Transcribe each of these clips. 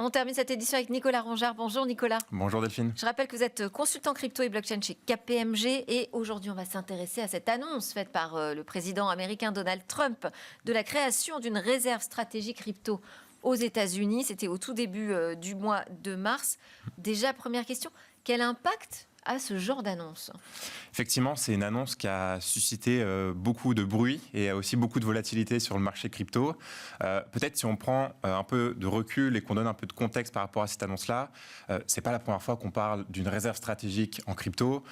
On termine cette édition avec Nicolas Rongard. Bonjour Nicolas. Bonjour Delphine. Je rappelle que vous êtes consultant crypto et blockchain chez KPMG et aujourd'hui on va s'intéresser à cette annonce faite par le président américain Donald Trump de la création d'une réserve stratégique crypto aux États-Unis. C'était au tout début du mois de mars. Déjà, première question, quel impact a ce genre d'annonce? Effectivement, c'est une annonce qui a suscité beaucoup de bruit et aussi beaucoup de volatilité sur le marché crypto. Peut-être si on prend un peu de recul et qu'on donne un peu de contexte par rapport à cette annonce-là, c'est pas la première fois qu'on parle d'une réserve stratégique en crypto.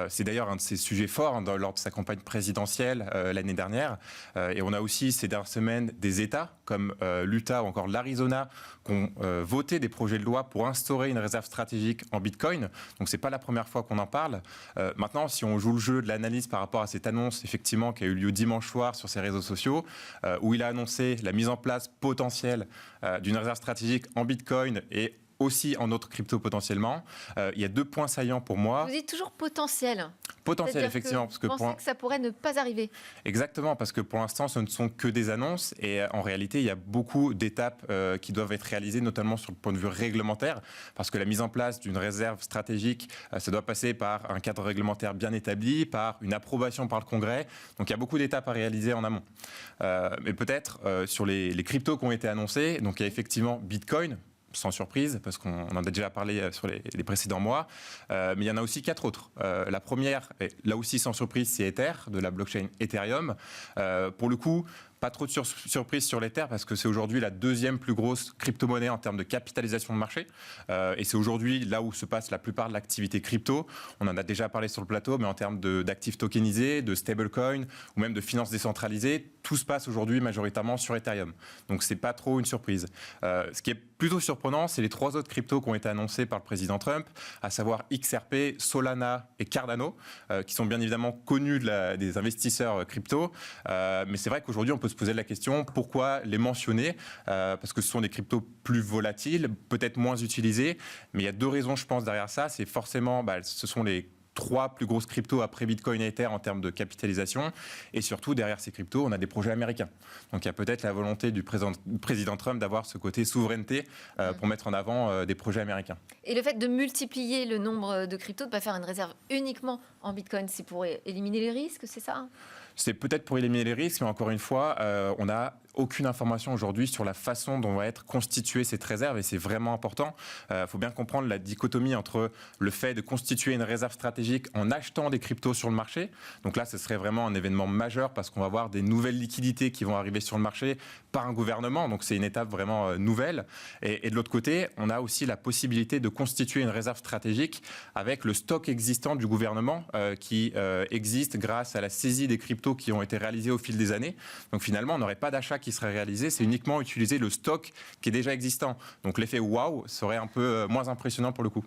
C'est d'ailleurs un de ces sujets forts lors de sa campagne présidentielle l'année dernière. Et on a aussi ces dernières semaines des États comme l'Utah ou encore l'Arizona qui ont voté des projets de loi pour instaurer une réserve stratégique en Bitcoin. Donc c'est pas la première fois qu'on en parle. Maintenant, si on joue le jeu de l'analyse par rapport à cette annonce, effectivement, qui a eu lieu dimanche soir sur ses réseaux sociaux, où il a annoncé la mise en place potentielle d'une réserve stratégique en Bitcoin et aussi en autres cryptos potentiellement. Il y a 2 points saillants pour moi. Vous dites toujours potentiel. Potentiel, effectivement. Parce que vous pensez que ça pourrait ne pas arriver. Exactement, parce que pour l'instant, ce ne sont que des annonces et en réalité, il y a beaucoup d'étapes qui doivent être réalisées, notamment sur le point de vue réglementaire, parce que la mise en place d'une réserve stratégique, ça doit passer par un cadre réglementaire bien établi, par une approbation par le Congrès. Donc, il y a beaucoup d'étapes à réaliser en amont. Mais peut-être sur les cryptos qui ont été annoncés, donc il y a effectivement Bitcoin, sans surprise, parce qu'on en a déjà parlé sur les précédents mois. Mais il y en a aussi 4 autres. La première, là aussi sans surprise, c'est Ether, de la blockchain Ethereum. Pour le coup, pas trop de surprise sur l'Ether parce que c'est aujourd'hui la 2e plus grosse crypto-monnaie en termes de capitalisation de marché. Et c'est aujourd'hui là où se passe la plupart de l'activité crypto. On en a déjà parlé sur le plateau, mais en termes d'actifs tokenisés, de stablecoin ou même de finances décentralisées, tout se passe aujourd'hui majoritairement sur Ethereum. Donc c'est pas trop une surprise. Ce qui est plutôt surprenant, c'est les 3 autres cryptos qui ont été annoncés par le président Trump, à savoir XRP, Solana et Cardano, qui sont bien évidemment connus des investisseurs crypto. Mais c'est vrai qu'aujourd'hui, on peut se poser la question, pourquoi les mentionner? Parce que ce sont des cryptos plus volatiles, peut-être moins utilisés. Mais il y a 2 raisons, je pense, derrière ça. C'est forcément, ce sont les 3 plus grosses cryptos après Bitcoin et Ether en termes de capitalisation. Et surtout, derrière ces cryptos, on a des projets américains. Donc, il y a peut-être la volonté du président Trump d'avoir ce côté souveraineté pour mettre en avant des projets américains. Et le fait de multiplier le nombre de cryptos, de ne pas faire une réserve uniquement en Bitcoin, c'est pour éliminer les risques, c'est ça? C'est peut-être pour éliminer les risques, mais encore une fois, on n'a aucune information aujourd'hui sur la façon dont va être constituée cette réserve et c'est vraiment important. Il faut bien comprendre la dichotomie entre le fait de constituer une réserve stratégique en achetant des cryptos sur le marché. Donc là, ce serait vraiment un événement majeur parce qu'on va avoir des nouvelles liquidités qui vont arriver sur le marché par un gouvernement. Donc c'est une étape vraiment nouvelle. Et de l'autre côté, on a aussi la possibilité de constituer une réserve stratégique avec le stock existant du gouvernement qui existe grâce à la saisie des cryptos qui ont été réalisés au fil des années. Donc finalement, on n'aurait pas d'achat qui serait réalisé, c'est uniquement utiliser le stock qui est déjà existant. Donc l'effet waouh serait un peu moins impressionnant pour le coup.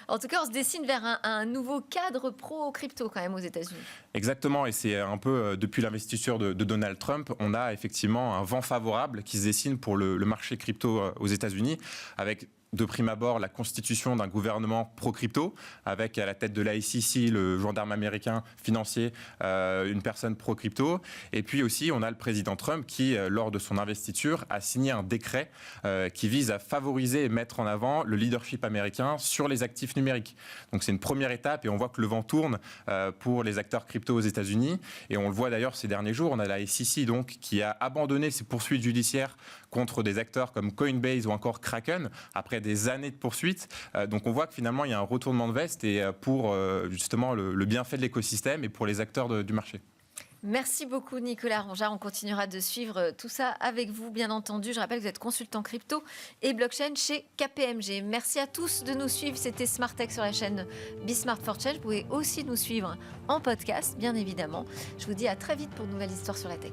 En tout cas, on se dessine vers un nouveau cadre pro-crypto quand même aux États-Unis. Exactement, et c'est un peu depuis l'investiture de Donald Trump, on a effectivement un vent favorable qui se dessine pour le marché crypto aux États-Unis, avec de prime abord la constitution d'un gouvernement pro-crypto, avec à la tête de la SEC, le gendarme américain financier, une personne pro-crypto. Et puis aussi, on a le président Trump qui, lors de son investiture, a signé un décret qui vise à favoriser et mettre en avant le leadership américain sur les actifs numériques. Donc c'est une première étape et on voit que le vent tourne pour les acteurs crypto aux États-Unis. Et on le voit d'ailleurs ces derniers jours, on a la SEC donc, qui a abandonné ses poursuites judiciaires contre des acteurs comme Coinbase ou encore Kraken, après des années de poursuites. Donc on voit que finalement il y a un retournement de veste et pour justement le bienfait de l'écosystème et pour les acteurs du marché. Merci beaucoup Nicolas Rongard. On continuera de suivre tout ça avec vous, bien entendu. Je rappelle que vous êtes consultant crypto et blockchain chez KPMG. Merci à tous de nous suivre. C'était Smart Tech sur la chaîne Bismart for Change. Vous pouvez aussi nous suivre en podcast, bien évidemment. Je vous dis à très vite pour une nouvelle histoire sur la tech.